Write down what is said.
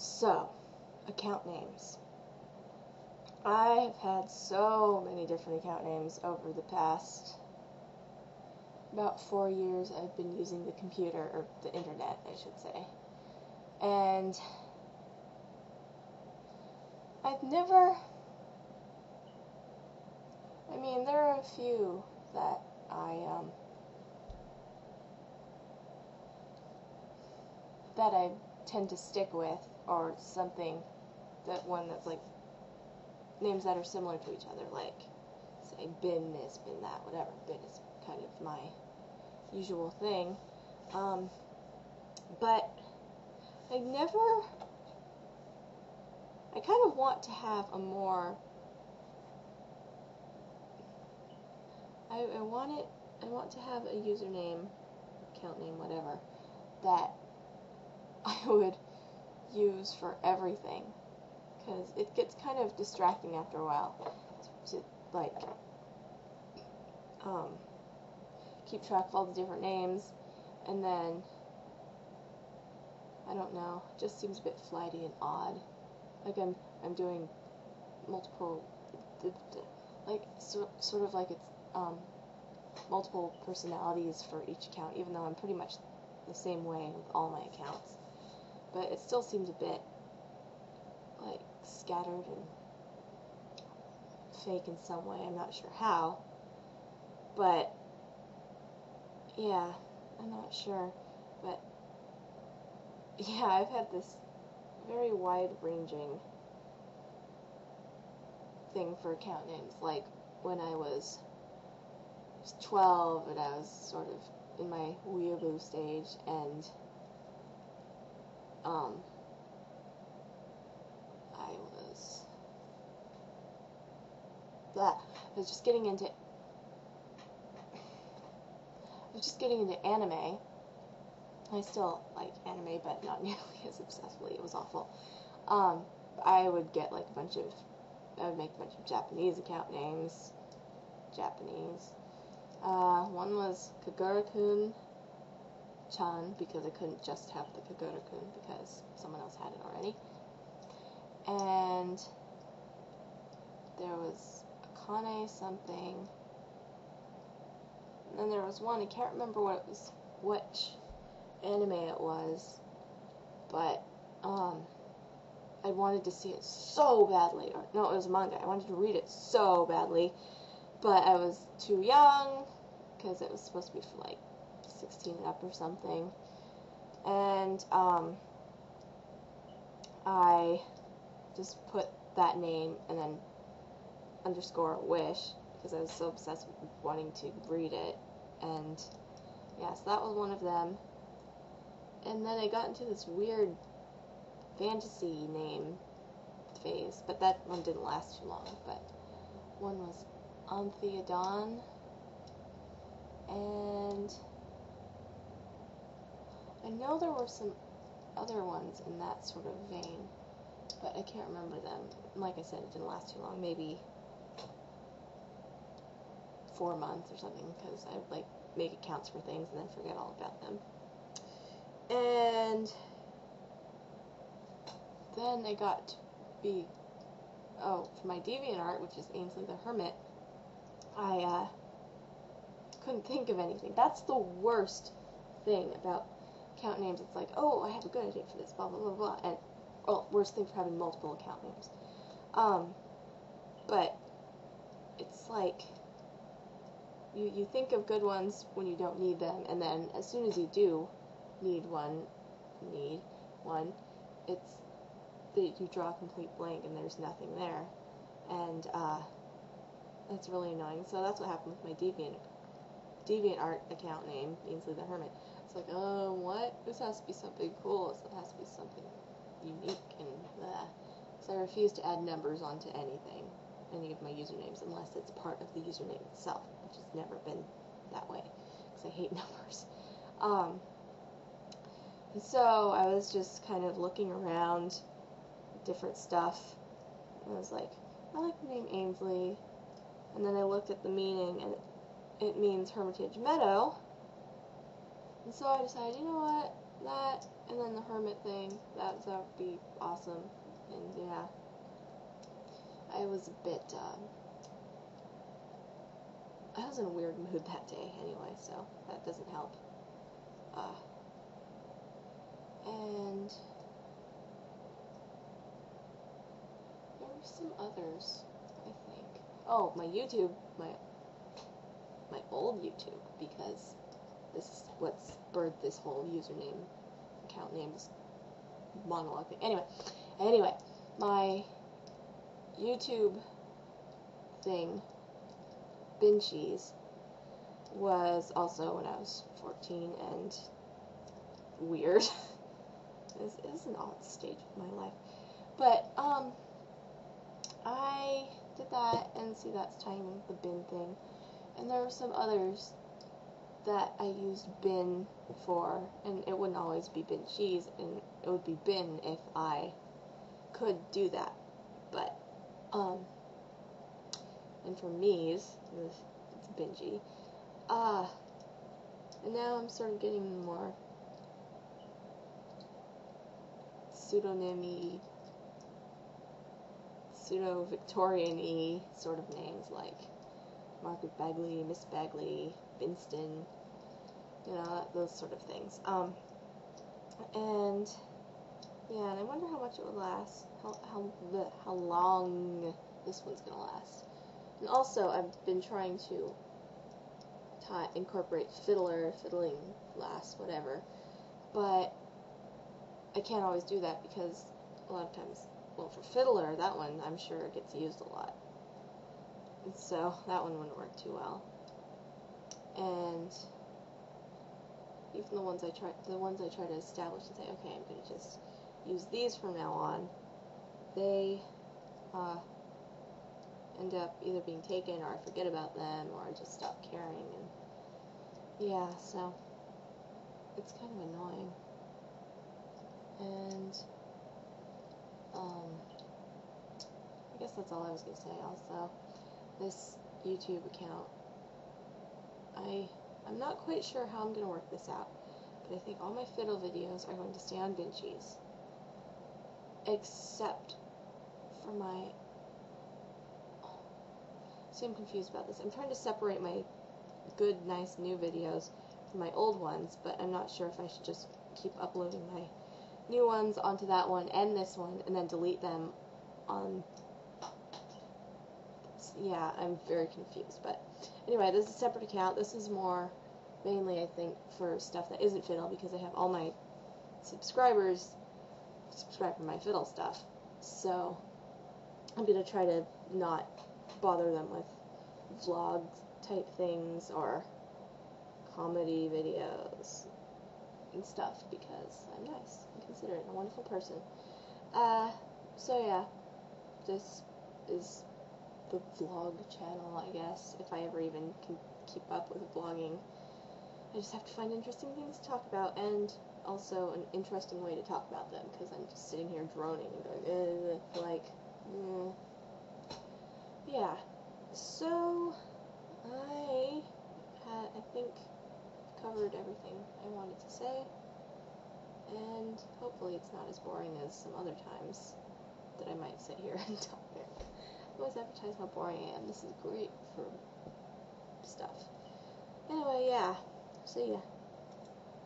So, account names. I've had so many different account names over the past about 4 years. I've been using the computer, or the internet, I should say. And I've never, I mean, there are a few that I tend to stick with, or something, that one that's like names that are similar to each other, like say bin this, bin that, whatever. Bin is kind of my usual thing, but I kind of want to have a more, I want to have a username, account name, whatever, that I would use for everything, because it gets kind of distracting after a while to like keep track of all the different names, and then I don't know, it just seems a bit flighty and odd. Like I'm doing multiple, like sort of like it's multiple personalities for each account, even though I'm pretty much the same way with all my accounts. But it still seems a bit like scattered and fake in some way. I'm not sure how, but yeah, I'm not sure. But yeah, I've had this very wide-ranging thing for account names. Like when I was 12 and I was sort of in my weeaboo stage, and I was just getting into anime. I still like anime, but not nearly as obsessively. It was awful. I would get like I would make a bunch of Japanese account names. Japanese. One was Kagura-kun-chan, because I couldn't just have the Kagura-kun because someone else had it already. And there was Akane something. And then there was one, I can't remember which anime it was, but I wanted to see it so badly. Or no, it was a manga. I wanted to read it so badly, but I was too young, because it was supposed to be for like 16 and up or something. And I just put that name and then underscore wish, because I was so obsessed with wanting to read it. And yeah, so that was one of them. And then I got into this weird fantasy name phase, but that one didn't last too long. But one was Antheodon, and I know there were some other ones in that sort of vein, but I can't remember them. Like I said, it didn't last too long, maybe 4 months or something, because I would like make accounts for things and then forget all about them. And then I got to be, for my DeviantArt, which is Ainsley the Hermit, I couldn't think of anything. That's the worst thing about account names. It's like, oh, I have a good idea for this, blah, blah, blah, blah, and, worst thing for having multiple account names. But it's like, you think of good ones when you don't need them, and then as soon as you do need one, it's that you draw a complete blank and there's nothing there, and that's really annoying. So that's what happened with my DeviantArt account name, Ainsley the Hermit. It's like, oh, what? This has to be something cool. This has to be something unique, and because I refuse to add numbers onto anything, any of my usernames, unless it's part of the username itself, which has never been that way, because I hate numbers. And so I was just kind of looking around different stuff, and I was like, I like the name Ainsley, and then I looked at the meaning, and it means Hermitage Meadow, and so I decided, you know what, that And then the hermit thing, that would be awesome. And yeah, I was a bit, I was in a weird mood that day anyway, so that doesn't help. And there were some others, I think. Oh, my YouTube, my old YouTube, because this is what's birthed this whole username, account names, monologue thing. Anyway, my YouTube thing, BinCheese, was also when I was 14 and weird. It was an odd stage of my life. But, I did that, and see, that's tying with the bin thing. And there were some others that I used bin for, and it wouldn't always be BinCheese, and it would be bin if I could do that. But, and for me's, it's Bingy. And now I'm sort of getting more pseudonymy, pseudo-Victorian-y sort of names, like Margaret Bagley, Miss Bagley, Binston, you know, those sort of things. And yeah, and I wonder how much it would last, how long this one's gonna last. And also, I've been trying to incorporate fiddling last, whatever, but I can't always do that because a lot of times, well, for fiddler, that one I'm sure gets used a lot, and so that one wouldn't work too well. And even the ones I try to establish and say, okay, I'm going to just use these from now on, they end up either being taken, or I forget about them, or I just stop caring, and yeah, so it's kind of annoying. And I guess that's all I was going to say. Also, this YouTube account, I'm not quite sure how I'm going to work this out, but I think all my fiddle videos are going to stay on BinCheese, except for my, see, I'm confused about this. I'm trying to separate my good, nice, new videos from my old ones, but I'm not sure if I should just keep uploading my new ones onto that one and this one, and then delete them on, yeah, I'm very confused. But anyway, this is a separate account. This is more mainly, I think, for stuff that isn't fiddle, because I have all my subscribers subscribe to my fiddle stuff, so I'm going to try to not bother them with vlog type things or comedy videos and stuff, because I'm nice and considerate and a wonderful person. So yeah, this is the vlog channel, I guess, if I ever even can keep up with vlogging. I just have to find interesting things to talk about, and also an interesting way to talk about them, because I'm just sitting here droning and going, yeah. So I think covered everything I wanted to say, and hopefully it's not as boring as some other times that I might sit here and talk. I always advertise how boring I am. This is great for stuff. Anyway, yeah. See ya.